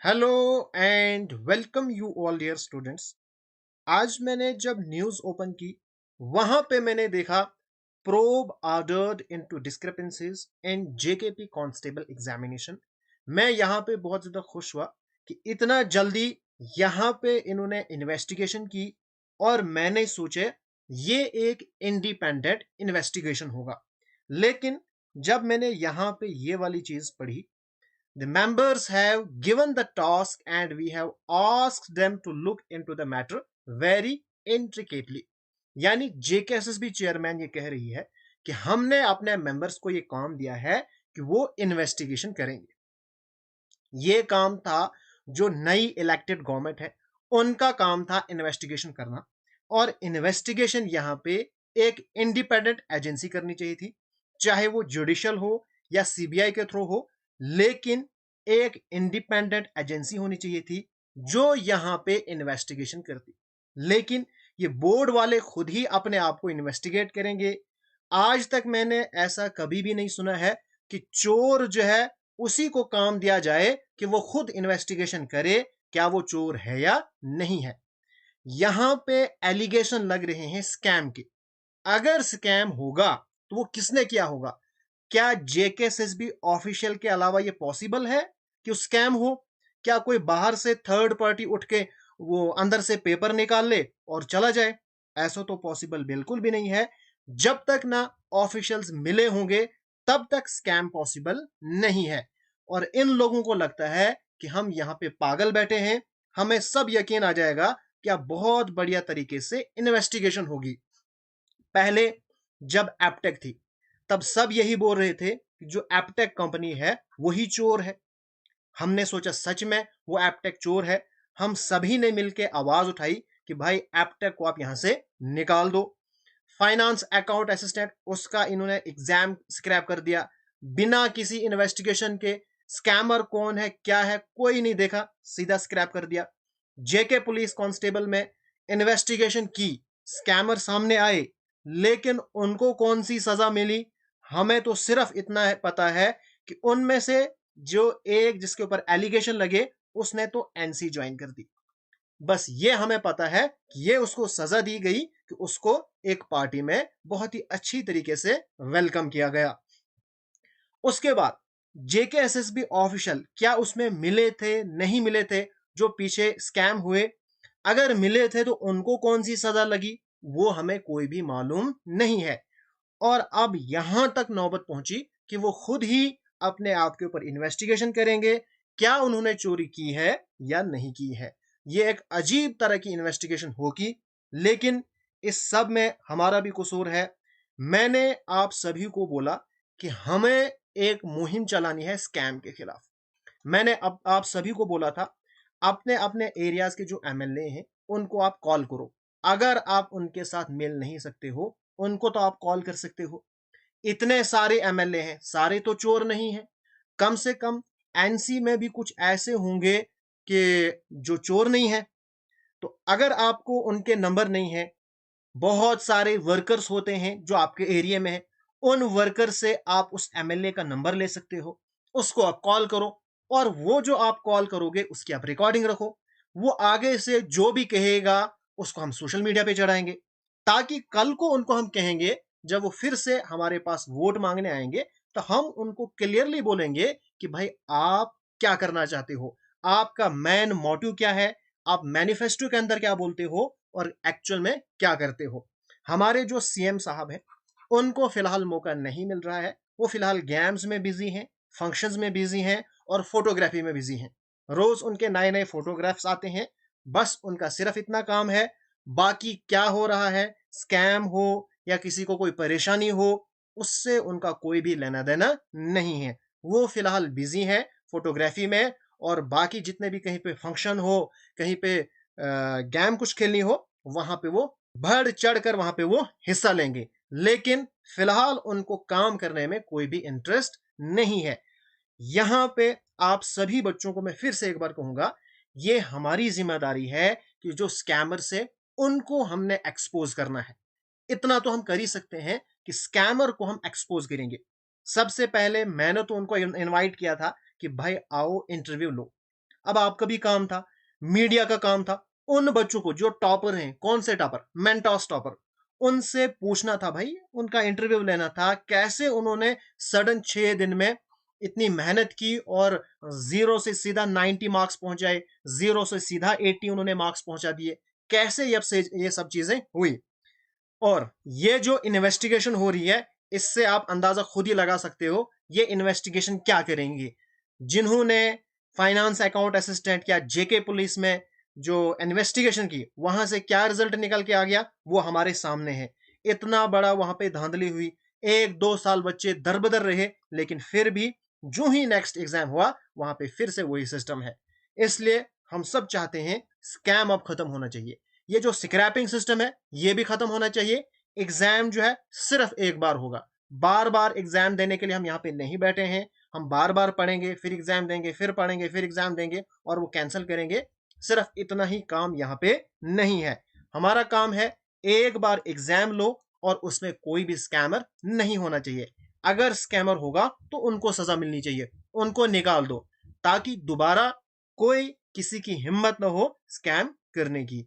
Hello and welcome you all dear students. आज मैंने जब न्यूज ओपन की, वहां पे मैंने देखा प्रोब ऑर्डर्ड इनटू डिस्क्रिपेंसीज इन जेकेपी कांस्टेबल एग्जामिनेशन। मैं यहां पे बहुत ज्यादा खुश हुआ कि इतना जल्दी यहां पे इन्होंने इन्वेस्टिगेशन की, और मैंने सोचे ये एक इंडिपेंडेंट इन्वेस्टिगेशन होगा। लेकिन जब मैंने यहां पे ये वाली चीज पढ़ी, the members have given the task and we have asked them to look into the matter very intricately। यानी जेकेएसएसबी चेयरमैन ये कह रही है कि हमने अपने मेंबर्स को ये काम दिया है कि वो इन्वेस्टिगेशन करेंगे। ये काम था जो नई इलेक्टेड गवर्नमेंट है उनका काम था इन्वेस्टिगेशन करना। और इन्वेस्टिगेशन यहाँ पे एक इंडिपेंडेंट एजेंसी करनी चाहिए थी, चाहे वो जुडिशियल हो या सीबीआई के थ्रू हो, लेकिन एक इंडिपेंडेंट एजेंसी होनी चाहिए थी जो यहाँ पे इन्वेस्टिगेशन करती। लेकिन ये बोर्ड वाले खुद ही अपने आप को इन्वेस्टिगेट करेंगे। आज तक मैंने ऐसा कभी भी नहीं सुना है कि चोर जो है उसी को काम दिया जाए कि वो खुद इन्वेस्टिगेशन करे क्या वो चोर है या नहीं है। यहां पे एलिगेशन लग रहे हैं स्कैम के। अगर स्कैम होगा तो वो किसने किया होगा? क्या जेकेएसएसबी ऑफिशियल के अलावा ये पॉसिबल है कि स्कैम हो? क्या कोई बाहर से थर्ड पार्टी उठ के वो अंदर से पेपर निकाल ले और चला जाए? ऐसा तो पॉसिबल बिल्कुल भी नहीं है। जब तक ना ऑफिशियल्स मिले होंगे तब तक स्कैम पॉसिबल नहीं है। और इन लोगों को लगता है कि हम यहाँ पे पागल बैठे हैं, हमें सब यकीन आ जाएगा कि अब बहुत बढ़िया तरीके से इन्वेस्टिगेशन होगी। पहले जब एपटेक थी तब सब यही बोल रहे थे कि जो एपटेक कंपनी है वही चोर है। हमने सोचा सच में वो एपटेक चोर है। हम सभी ने मिलकर आवाज उठाई कि भाई एपटेक को आप यहां से निकाल दो। फाइनेंस अकाउंट असिस्टेंट, उसका इन्होंने एग्जाम स्क्रैप कर दिया बिना किसी इन्वेस्टिगेशन के। स्कैमर कौन है क्या है कोई नहीं देखा, सीधा स्क्रैप कर दिया। जेके पुलिस कांस्टेबल में इन्वेस्टिगेशन की, स्कैमर सामने आए, लेकिन उनको कौन सी सजा मिली? हमें तो सिर्फ इतना है पता है कि उनमें से जो एक जिसके ऊपर एलिगेशन लगे उसने तो एनसी ज्वाइन कर दी। बस ये हमें पता है कि ये उसको सजा दी गई कि उसको एक पार्टी में बहुत ही अच्छी तरीके से वेलकम किया गया। उसके बाद जेकेएसएसबी ऑफिशियल क्या उसमें मिले थे नहीं मिले थे जो पीछे स्कैम हुए? अगर मिले थे तो उनको कौन सी सजा लगी वो हमें कोई भी मालूम नहीं है। और अब यहां तक नौबत पहुंची कि वो खुद ही अपने आप के ऊपर इन्वेस्टिगेशन करेंगे क्या उन्होंने चोरी की है या नहीं की है। ये एक अजीब तरह की इन्वेस्टिगेशन होगी। लेकिन इस सब में हमारा भी कसूर है। मैंने आप सभी को बोला कि हमें एक मुहिम चलानी है स्कैम के खिलाफ। मैंने अब आप सभी को बोला था अपने अपने एरियाज के जो एमएलए हैं उनको आप कॉल करो। अगर आप उनके साथ मिल नहीं सकते हो उनको तो आप कॉल कर सकते हो। इतने सारे एमएलए हैं, सारे तो चोर नहीं हैं। कम से कम एनसी में भी कुछ ऐसे होंगे कि जो चोर नहीं है। तो अगर आपको उनके नंबर नहीं है, बहुत सारे वर्कर्स होते हैं जो आपके एरिया में है, उन वर्कर से आप उस एमएलए का नंबर ले सकते हो, उसको आप कॉल करो। और वो जो आप कॉल करोगे उसकी आप रिकॉर्डिंग रखो। वो आगे से जो भी कहेगा उसको हम सोशल मीडिया पे चढ़ाएंगे, ताकि कल को उनको हम कहेंगे जब वो फिर से हमारे पास वोट मांगने आएंगे तो हम उनको क्लियरली बोलेंगे कि भाई आप क्या करना चाहते हो, आपका मेन मोटिव क्या है, आप मैनिफेस्टो के अंदर क्या बोलते हो और एक्चुअल में क्या करते हो। हमारे जो सीएम साहब हैं उनको फिलहाल मौका नहीं मिल रहा है। वो फिलहाल गेम्स में बिजी हैं, फंक्शंस में बिजी हैं और फोटोग्राफी में बिजी हैं। रोज उनके नए नए फोटोग्राफ्स आते हैं। बस उनका सिर्फ इतना काम है। बाकी क्या हो रहा है, स्कैम हो या किसी को कोई परेशानी हो, उससे उनका कोई भी लेना देना नहीं है। वो फिलहाल बिजी है फोटोग्राफी में। और बाकी जितने भी कहीं पे फंक्शन हो, कहीं पे गेम कुछ खेलनी हो, वहां पे वो बढ़ चढ़ कर वहां पे वो हिस्सा लेंगे। लेकिन फिलहाल उनको काम करने में कोई भी इंटरेस्ट नहीं है। यहां पे आप सभी बच्चों को मैं फिर से एक बार कहूंगा, ये हमारी जिम्मेदारी है कि जो स्कैमर से उनको हमने एक्सपोज करना है। इतना तो हम कर ही सकते हैं कि स्कैमर को हम एक्सपोज करेंगे। सबसे पहले मैंने तो उनको इनवाइट किया था कि भाई आओ इंटरव्यू लो। अब आपका भी काम था, मीडिया का काम था, उन बच्चों को जो टॉपर हैं, कौन से टॉपर, मेंटॉस टॉपर, उनसे पूछना था भाई, उनका इंटरव्यू लेना था, कैसे उन्होंने सडन 6 दिन में इतनी मेहनत की और जीरो से सीधा 90 मार्क्स पहुंचाए, जीरो से सीधा 80 उन्होंने मार्क्स पहुंचा दिए, कैसे ये सब चीजें हुई। और ये जो इन्वेस्टिगेशन हो रही है, इससे आप अंदाजा खुद ही लगा सकते हो ये इन्वेस्टिगेशन क्या करेंगी। जिन्होंने फाइनेंस अकाउंट असिस्टेंट या जेके पुलिस में जो इन्वेस्टिगेशन की, वहां से क्या रिजल्ट निकल के आ गया वो हमारे सामने है। इतना बड़ा वहां पे धांधली हुई, 1-2 साल बच्चे दरबदर रहे, लेकिन फिर भी जो ही नेक्स्ट एग्जाम हुआ वहां पे फिर से वही सिस्टम है। इसलिए हम सब चाहते हैं स्कैम अब खत्म होना चाहिए, ये जो स्क्रैपिंग सिस्टम है ये भी खत्म होना चाहिए। एग्जाम जो है सिर्फ एक बार होगा, बार बार एग्जाम देने के लिए हम यहाँ पे नहीं बैठे हैं। हम बार बार पढ़ेंगे, फिर एग्जाम देंगे, फिर पढ़ेंगे, फिर एग्जाम देंगे और वो कैंसिल करेंगे। सिर्फ इतना ही काम यहाँ पे नहीं है। हमारा काम है एक बार एग्जाम लो और उसमें कोई भी स्कैमर नहीं होना चाहिए। अगर स्कैमर होगा तो उनको सजा मिलनी चाहिए, उनको निकाल दो, ताकि दोबारा कोई किसी की हिम्मत ना हो स्कैम करने की।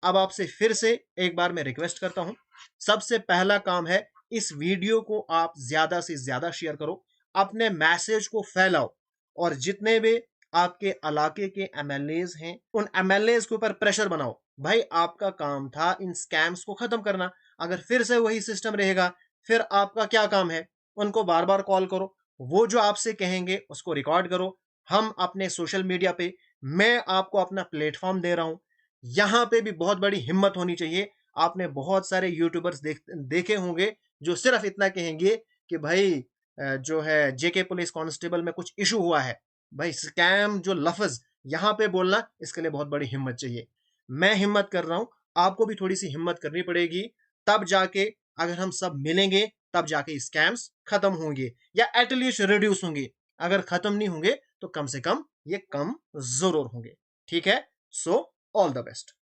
अब आपसे फिर से एक बार मैं रिक्वेस्ट करता हूं, सबसे पहला काम है इस वीडियो को आप ज्यादा से ज्यादा शेयर करो, अपने मैसेज को फैलाओ और जितने भी आपके इलाके के एमएलएज हैं उन एमएलएज के ऊपर प्रेशर बनाओ। भाई आपका काम था इन स्कैम्स को खत्म करना, अगर फिर से वही सिस्टम रहेगा फिर आपका क्या काम है। उनको बार बार कॉल करो, वो जो आपसे कहेंगे उसको रिकॉर्ड करो। हम अपने सोशल मीडिया पे, मैं आपको अपना प्लेटफॉर्म दे रहा हूं, यहां पे भी बहुत बड़ी हिम्मत होनी चाहिए। आपने बहुत सारे यूट्यूबर्स देखे होंगे जो सिर्फ इतना कहेंगे कि भाई जो है जेके पुलिस कांस्टेबल में कुछ इशू हुआ है। भाई स्कैम जो लफ्ज यहां पे बोलना, इसके लिए बहुत बड़ी हिम्मत चाहिए। मैं हिम्मत कर रहा हूं, आपको भी थोड़ी सी हिम्मत करनी पड़ेगी, तब जाके अगर हम सब मिलेंगे तब जाके स्कैम्स खत्म होंगे या एटलीस्ट रिड्यूस होंगे। अगर खत्म नहीं होंगे तो कम से कम ये कम जरूर होंगे। ठीक है, सो ऑल द बेस्ट।